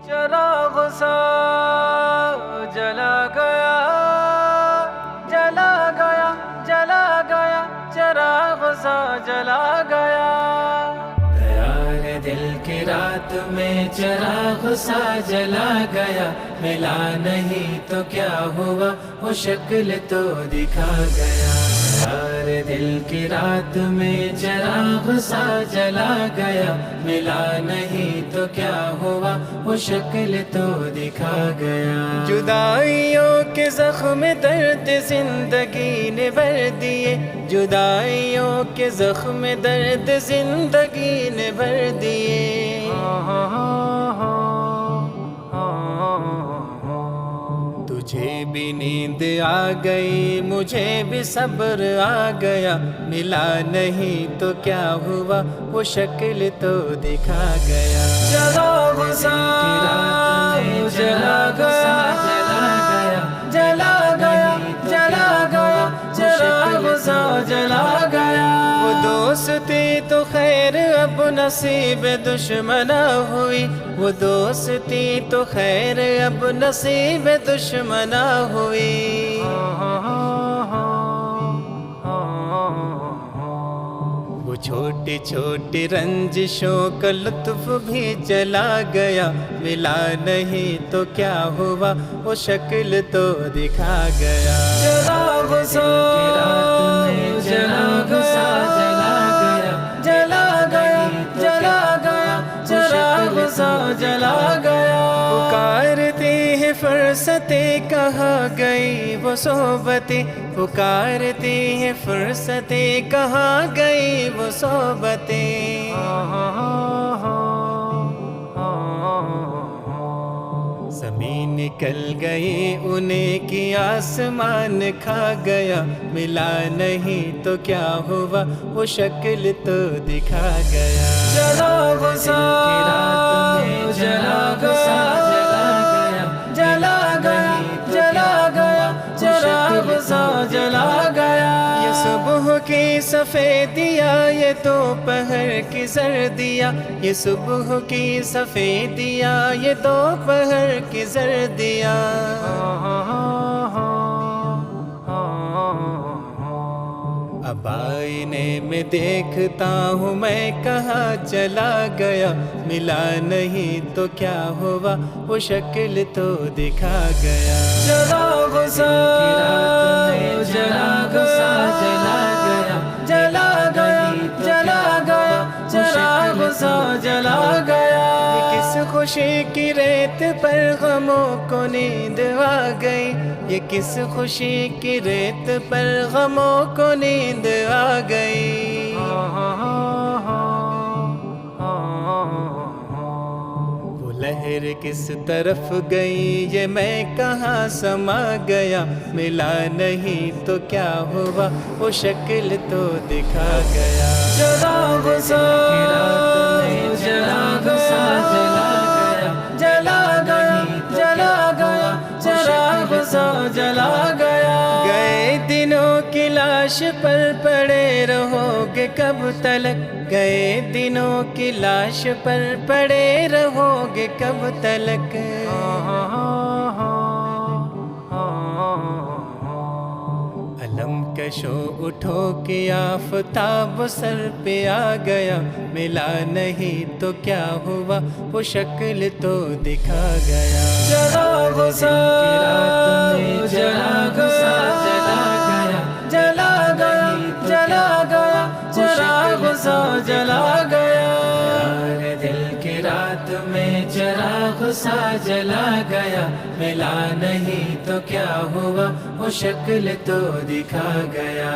چراغ سا جلا گیا، جلا گیا، جلا گیا، چراغ سا جلا گیا۔ تیار دل کی رات میں چراغ سا جلا گیا، ملا نہیں تو کیا ہوا وہ شکل تو دکھا گیا۔ تیار دل کی رات میں چراغ سا جلا گیا، ملا نہیں تو کیا ہوا وہ شکل تو دکھا گیا۔ جدائیوں کے زخم درد زندگی نے بھر دیے، جدائیوں کے زخم درد زندگی نے بھر دیے۔ تجھے بھی نیند آ گئی، مجھے بھی صبر آ گیا، ملا نہیں تو کیا ہوا وہ شکل تو دکھا گیا۔ چراغ سا جلا گیا، جلا گیا، جلا گیا، چراغ سا جلا گیا۔ وہ دوستی تو خیر اب نصیب دشمنا ہوئی، وہ دوستی تو خیر اب نصیب دشمنا ہوئی۔ وہ چھوٹی چھوٹی رنجشوں کا لطف بھی چلا گیا، ملا نہیں تو کیا ہوا وہ شکل تو دکھا گیا۔ چراغ سا جلا گیا، جلا گیا، جلا گیا، چراغ سا جلا گیا۔ پکارتی ہے فرصتیں کہاں گئی وہ صحبتیں، پکارتی ہے فرصتیں کہاں گئی وہ صحبتیں۔ زمین نکل گئی انہیں کی آسمان کھا گیا، ملا نہیں تو کیا ہوا وہ شکل تو دکھا گیا۔ چراغ سا جلا گیا، جلا گیا، جلا گیا، چراغ سا جلا گیا۔ یہ صبح کی سفیدیا، یہ دوپہر کی زردیا، یہ صبح کی سفیدیا، یہ دوپہر کی زردیا۔ اب آئینے میں دیکھتا ہوں میں کہاں چلا گیا، ملا نہیں تو کیا ہوا وہ شکل تو دکھا گیا۔ چراغ سا جلا گیا، جلا گیا، جلا گیا، چراغ سا جلا گیا۔ یہ کس خوشی کی ریت پر غموں کو نیند آ گئی، یہ کس خوشی کی ریت پر غموں کو نیند آ گئی۔ وہ لہر کس طرف گئی، یہ میں کہاں سما گیا، ملا نہیں تو کیا ہوا وہ شکل تو دکھا گیا۔ چراغ سا جلا گیا، جلا گیا، جلا گیا، چراغ سا جلا گیا۔ گئے دنوں کی لاش پر پڑے رہو گے کب تلک، گئے دنوں کی لاش پر پڑے رہو گے کب تلک۔ علم کشو اٹھو کہ آفتاب سر پہ آ گیا، ملا نہیں تو کیا ہوا وہ شکل تو دکھا گیا۔ چراغ سا جلا گیا، جلا گیا، جلا گیا، چراغ سا جلا گیا۔ دل کی رات میں چراغ سا جلا گیا، ملا نہیں تو کیا ہوا وہ شکل تو دکھا گیا۔